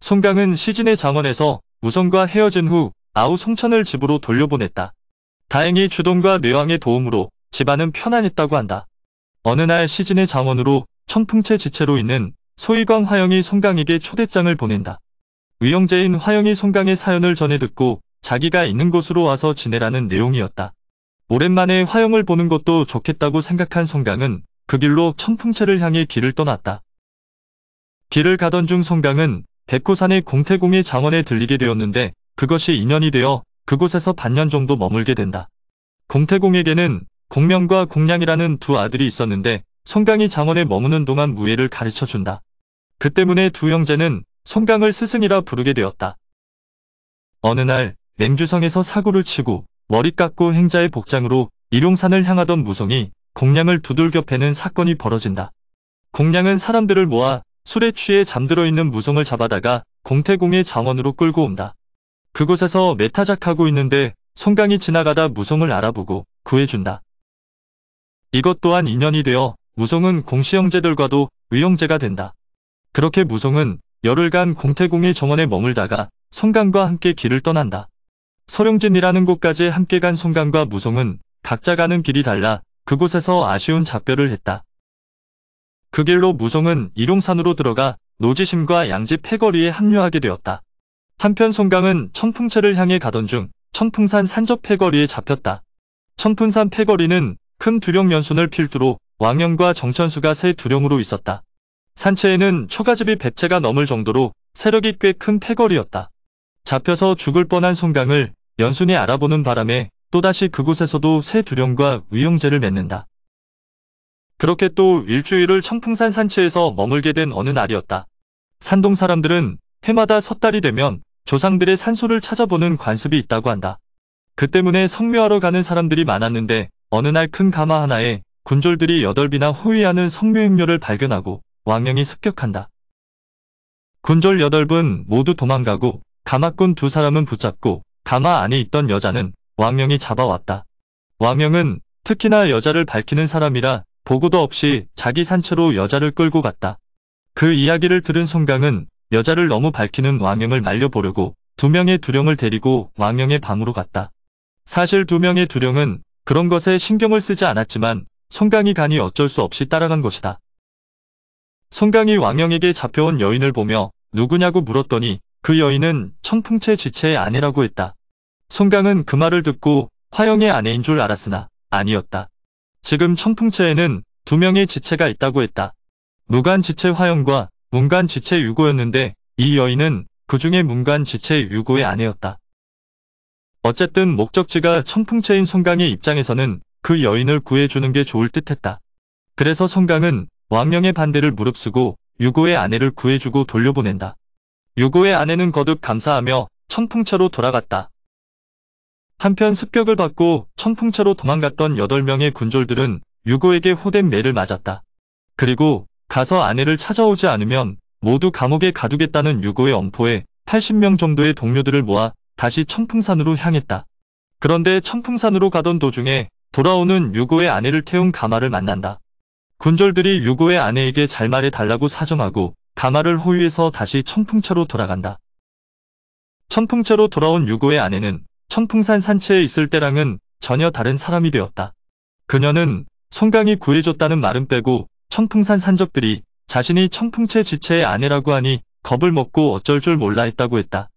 송강은 시진의 장원에서 무송과 헤어진 후 아우 송천을 집으로 돌려보냈다. 다행히 주동과 뇌왕의 도움으로 집안은 편안했다고 한다. 어느 날 시진의 장원으로 청풍채 지체로 있는 소희광 화영이 송강에게 초대장을 보낸다. 의형제인 화영이 송강의 사연을 전해 듣고 자기가 있는 곳으로 와서 지내라는 내용이었다. 오랜만에 화영을 보는 것도 좋겠다고 생각한 송강은 그 길로 청풍채를 향해 길을 떠났다. 길을 가던 중 송강은 백호산의 공태공의 장원에 들리게 되었는데 그것이 인연이 되어 그곳에서 반년 정도 머물게 된다. 공태공에게는 공명과 공량이라는 두 아들이 있었는데 송강이 장원에 머무는 동안 무예를 가르쳐준다. 그 때문에 두 형제는 송강을 스승이라 부르게 되었다. 어느 날 맹주성에서 사고를 치고 머리 깎고 행자의 복장으로 일용산을 향하던 무송이 공량을 두들겨 패는 사건이 벌어진다. 공량은 사람들을 모아 술에 취해 잠들어 있는 무송을 잡아다가 공태공의 장원으로 끌고 온다. 그곳에서 매타작하고 있는데 송강이 지나가다 무송을 알아보고 구해준다. 이것 또한 인연이 되어 무송은 공씨 형제들과도 의형제가 된다. 그렇게 무송은 열흘간 공태공의 정원에 머물다가 송강과 함께 길을 떠난다. 설용진이라는 곳까지 함께 간 송강과 무송은 각자 가는 길이 달라 그곳에서 아쉬운 작별을 했다. 그 길로 무송은 일용산으로 들어가 노지심과 양지 패거리에 합류하게 되었다. 한편 송강은 청풍채를 향해 가던 중 청풍산 산적 패거리에 잡혔다. 청풍산 패거리는 큰 두령 연순을 필두로 왕영과 정천수가 세 두령으로 있었다. 산채에는 초가집이 100채가 넘을 정도로 세력이 꽤 큰 패거리였다. 잡혀서 죽을 뻔한 송강을 연순이 알아보는 바람에 또다시 그곳에서도 세 두령과 의형제를 맺는다. 그렇게 또 일주일을 청풍산 산채에서 머물게 된 어느 날이었다. 산동 사람들은 해마다 섣달이 되면 조상들의 산소를 찾아보는 관습이 있다고 한다. 그 때문에 성묘하러 가는 사람들이 많았는데 어느 날 큰 가마 하나에 군졸들이 8비나 호위하는 성묘행료를 발견하고 왕영이 습격한다. 군졸 8분 모두 도망가고 가마꾼 2사람은 붙잡고 가마 안에 있던 여자는 왕영이 잡아왔다. 왕영은 특히나 여자를 밝히는 사람이라 보고도 없이 자기 산채로 여자를 끌고 갔다. 그 이야기를 들은 송강은 여자를 너무 밝히는 왕영을 말려보려고 2명의 두령을 데리고 왕영의 방으로 갔다. 사실 2명의 두령은 그런 것에 신경을 쓰지 않았지만 송강이 가니 어쩔 수 없이 따라간 것이다. 송강이 왕영에게 잡혀온 여인을 보며 누구냐고 물었더니 그 여인은 청풍채 지체의 아내라고 했다. 송강은 그 말을 듣고 화영의 아내인 줄 알았으나 아니었다. 지금 청풍채에는 2명의 지체가 있다고 했다. 무간 지체 화영과 문간 지체 유고였는데 이 여인은 그 중에 문간 지체 유고의 아내였다. 어쨌든 목적지가 청풍채인 송강의 입장에서는 그 여인을 구해주는 게 좋을 듯했다. 그래서 송강은 왕영의 반대를 무릅쓰고 유고의 아내를 구해주고 돌려보낸다. 유고의 아내는 거듭 감사하며 청풍채로 돌아갔다. 한편 습격을 받고 청풍채로 도망갔던 8명의 군졸들은 유고에게 호된 매를 맞았다. 그리고 가서 아내를 찾아오지 않으면 모두 감옥에 가두겠다는 유고의 엄포에 80명 정도의 동료들을 모아 다시 청풍산으로 향했다. 그런데 청풍산으로 가던 도중에 돌아오는 유고의 아내를 태운 가마를 만난다. 군졸들이 유고의 아내에게 잘 말해달라고 사정하고 가마를 호위해서 다시 청풍채로 돌아간다. 청풍채로 돌아온 유고의 아내는 청풍산 산채에 있을 때랑은 전혀 다른 사람이 되었다. 그녀는 송강이 구해줬다는 말은 빼고 청풍산 산적들이 자신이 청풍채 지체의 아내라고 하니 겁을 먹고 어쩔 줄 몰라 했다고 했다.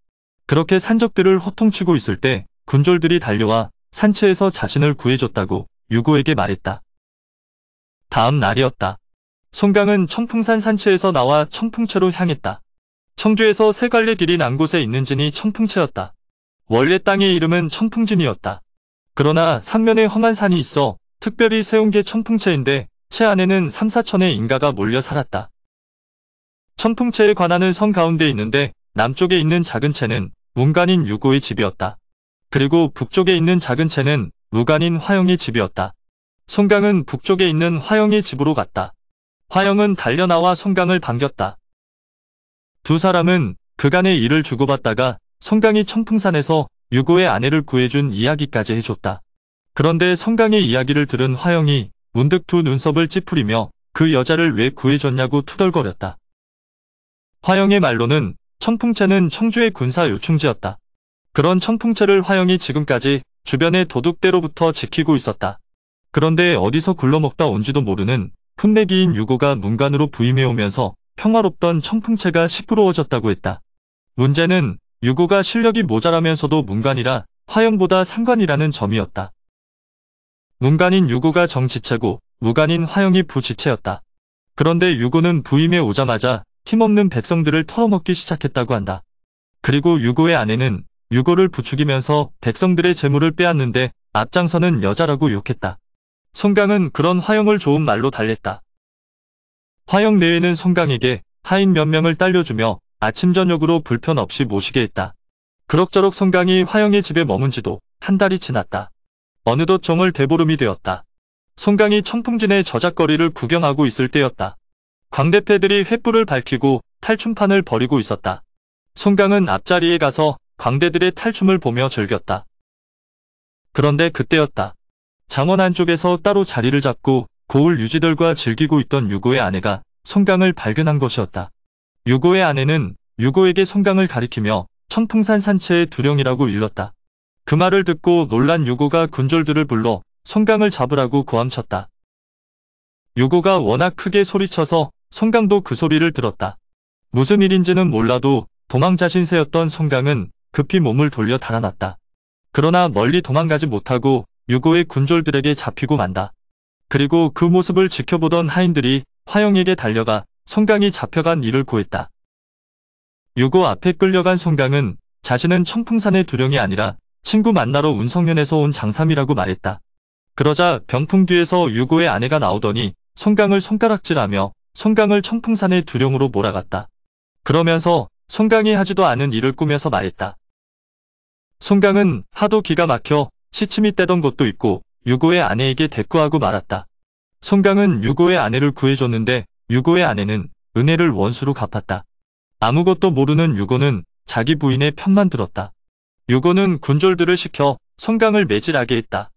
그렇게 산적들을 호통치고 있을 때 군졸들이 달려와 산채에서 자신을 구해줬다고 유고에게 말했다. 다음 날이었다. 송강은 청풍산 산채에서 나와 청풍채로 향했다. 청주에서 세 갈래 길이 난 곳에 있는 진이 청풍채였다. 원래 땅의 이름은 청풍진이었다. 그러나 삼면에 험한 산이 있어 특별히 세운 게 청풍채인데 채 안에는 3, 4천의 인가가 몰려 살았다. 청풍채에 관하는 성 가운데 있는데 남쪽에 있는 작은 채는 문간인 유고의 집이었다. 그리고 북쪽에 있는 작은 채는 무간인 화영의 집이었다. 송강은 북쪽에 있는 화영의 집으로 갔다. 화영은 달려나와 송강을 반겼다. 두 사람은 그간의 일을 주고받다가 송강이 청풍산에서 유고의 아내를 구해준 이야기까지 해줬다. 그런데 송강의 이야기를 들은 화영이 문득 두 눈썹을 찌푸리며 그 여자를 왜 구해줬냐고 투덜거렸다. 화영의 말로는 청풍채는 청주의 군사 요충지였다. 그런 청풍채를 화영이 지금까지 주변의 도둑대로부터 지키고 있었다. 그런데 어디서 굴러먹다 온지도 모르는 풋내기인 유고가 문관으로 부임해오면서 평화롭던 청풍채가 시끄러워졌다고 했다. 문제는 유고가 실력이 모자라면서도 문관이라 화영보다 상관이라는 점이었다. 문관인 유고가 정지체고 무관인 화영이 부지체였다. 그런데 유고는 부임해 오자마자 힘없는 백성들을 털어먹기 시작했다고 한다. 그리고 유고의 아내는 유고를 부추기면서 백성들의 재물을 빼앗는데 앞장서는 여자라고 욕했다. 송강은 그런 화영을 좋은 말로 달랬다. 화영 내에는 송강에게 하인 몇 명을 딸려주며 아침 저녁으로 불편 없이 모시게 했다. 그럭저럭 송강이 화영의 집에 머문 지도 한 달이 지났다. 어느덧 정월 대보름이 되었다. 송강이 청풍진의 저작거리를 구경하고 있을 때였다. 광대패들이 횃불을 밝히고 탈춤판을 벌이고 있었다. 송강은 앞자리에 가서 광대들의 탈춤을 보며 즐겼다. 그런데 그때였다. 장원 안쪽에서 따로 자리를 잡고 고을 유지들과 즐기고 있던 유고의 아내가 송강을 발견한 것이었다. 유고의 아내는 유고에게 송강을 가리키며 청풍산 산채의 두령이라고 일렀다. 그 말을 듣고 놀란 유고가 군졸들을 불러 송강을 잡으라고 고함쳤다. 유고가 워낙 크게 소리쳐서 송강도 그 소리를 들었다. 무슨 일인지는 몰라도 도망자 신세였던 송강은 급히 몸을 돌려 달아났다. 그러나 멀리 도망가지 못하고 유고의 군졸들에게 잡히고 만다. 그리고 그 모습을 지켜보던 하인들이 화영에게 달려가 송강이 잡혀간 일을 고했다. 유고 앞에 끌려간 송강은 자신은 청풍산의 두령이 아니라 친구 만나러 운성면에서 온 장삼이라고 말했다. 그러자 병풍 뒤에서 유고의 아내가 나오더니 송강을 손가락질하며 송강을 청풍산의 두령으로 몰아갔다. 그러면서 송강이 하지도 않은 일을 꾸며서 말했다. 송강은 하도 기가 막혀 시침이 떼던 것도 있고 유고의 아내에게 대꾸하고 말았다. 송강은 유고의 아내를 구해줬는데 유고의 아내는 은혜를 원수로 갚았다. 아무것도 모르는 유고는 자기 부인의 편만 들었다. 유고는 군졸들을 시켜 송강을 매질하게 했다.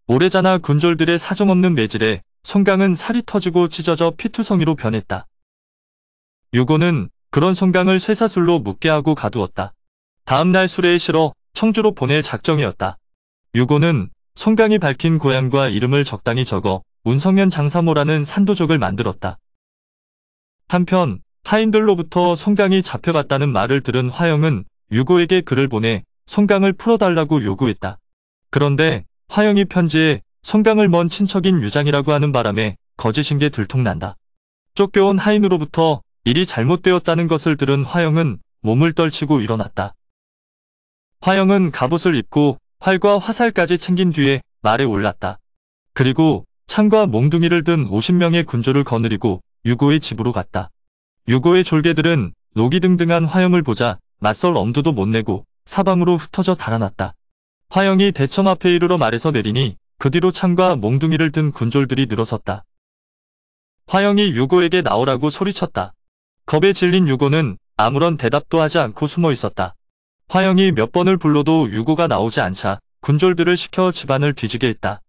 오래자나 군졸들의 사정없는 매질에 송강은 살이 터지고 찢어져 피투성이로 변했다. 유고는 그런 송강을 쇠사슬로 묶게 하고 가두었다. 다음날 수레에 실어 청주로 보낼 작정이었다. 유고는 송강이 밝힌 고향과 이름을 적당히 적어 운성면 장사모라는 산도족을 만들었다. 한편 하인들로부터 송강이 잡혀갔다는 말을 들은 화영은 유고에게 글을 보내 송강을 풀어달라고 요구했다. 그런데 화영이 편지에 송강을 먼 친척인 유장이라고 하는 바람에 거짓인 게 들통난다. 쫓겨온 하인으로부터 일이 잘못되었다는 것을 들은 화영은 몸을 떨치고 일어났다. 화영은 갑옷을 입고 활과 화살까지 챙긴 뒤에 말에 올랐다. 그리고 창과 몽둥이를 든 50명의 군졸을 거느리고 유고의 집으로 갔다. 유고의 졸개들은 노기등등한 화영을 보자 맞설 엄두도 못 내고 사방으로 흩어져 달아났다. 화영이 대청 앞에 이르러 말에서 내리니 그 뒤로 창과 몽둥이를 든 군졸들이 늘어섰다. 화영이 유고에게 나오라고 소리쳤다. 겁에 질린 유고는 아무런 대답도 하지 않고 숨어 있었다. 화영이 몇 번을 불러도 유고가 나오지 않자 군졸들을 시켜 집안을 뒤지게 했다.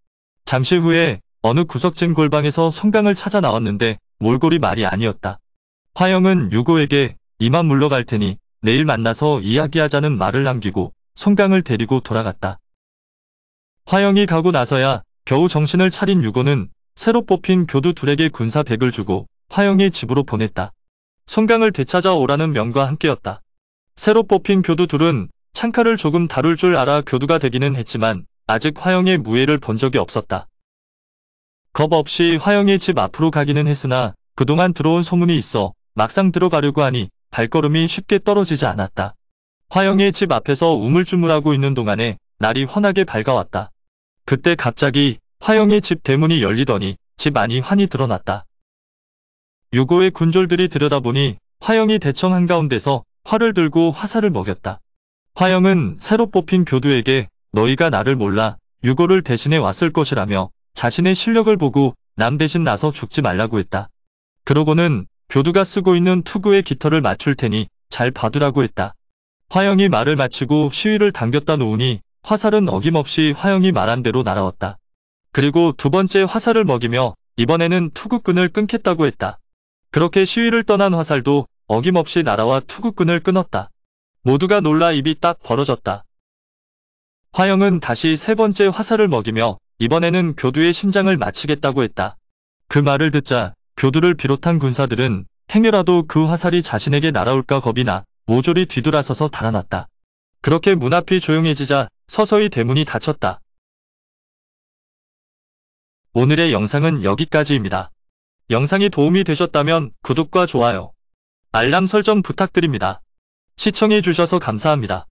잠시 후에 어느 구석진 골방에서 송강을 찾아 나왔는데 몰골이 말이 아니었다. 화영은 유고에게 이만 물러갈 테니 내일 만나서 이야기하자는 말을 남기고 송강을 데리고 돌아갔다. 화영이 가고 나서야 겨우 정신을 차린 유고는 새로 뽑힌 교두 둘에게 군사 100을 주고 화영의 집으로 보냈다. 송강을 되찾아 오라는 명과 함께였다. 새로 뽑힌 교두 둘은 창칼을 조금 다룰 줄 알아 교두가 되기는 했지만 아직 화영의 무예를 본 적이 없었다. 겁 없이 화영의 집 앞으로 가기는 했으나 그동안 들어온 소문이 있어 막상 들어가려고 하니 발걸음이 쉽게 떨어지지 않았다. 화영의 집 앞에서 우물쭈물하고 있는 동안에 날이 환하게 밝아왔다. 그때 갑자기 화영의 집 대문이 열리더니 집 안이 환히 드러났다. 유고의 군졸들이 들여다보니 화영이 대청 한가운데서 활을 들고 화살을 먹였다. 화영은 새로 뽑힌 교두에게 너희가 나를 몰라 유고를 대신해 왔을 것이라며 자신의 실력을 보고 남 대신 나서 죽지 말라고 했다. 그러고는 교두가 쓰고 있는 투구의 깃털을 맞출 테니 잘 봐두라고 했다. 화영이 말을 마치고 시위를 당겼다 놓으니 화살은 어김없이 화영이 말한 대로 날아왔다. 그리고 두 번째 화살을 먹이며 이번에는 투구끈을 끊겠다고 했다. 그렇게 시위를 떠난 화살도 어김없이 날아와 투구끈을 끊었다. 모두가 놀라 입이 딱 벌어졌다. 화영은 다시 세 번째 화살을 먹이며 이번에는 교두의 심장을 마치겠다고 했다. 그 말을 듣자 교두를 비롯한 군사들은 행여라도 그 화살이 자신에게 날아올까 겁이 나 모조리 뒤돌아서서 달아났다. 그렇게 문 앞이 조용해지자 서서히 대문이 닫혔다. 오늘의 영상은 여기까지입니다. 영상이 도움이 되셨다면 구독과 좋아요, 알람 설정 부탁드립니다. 시청해주셔서 감사합니다.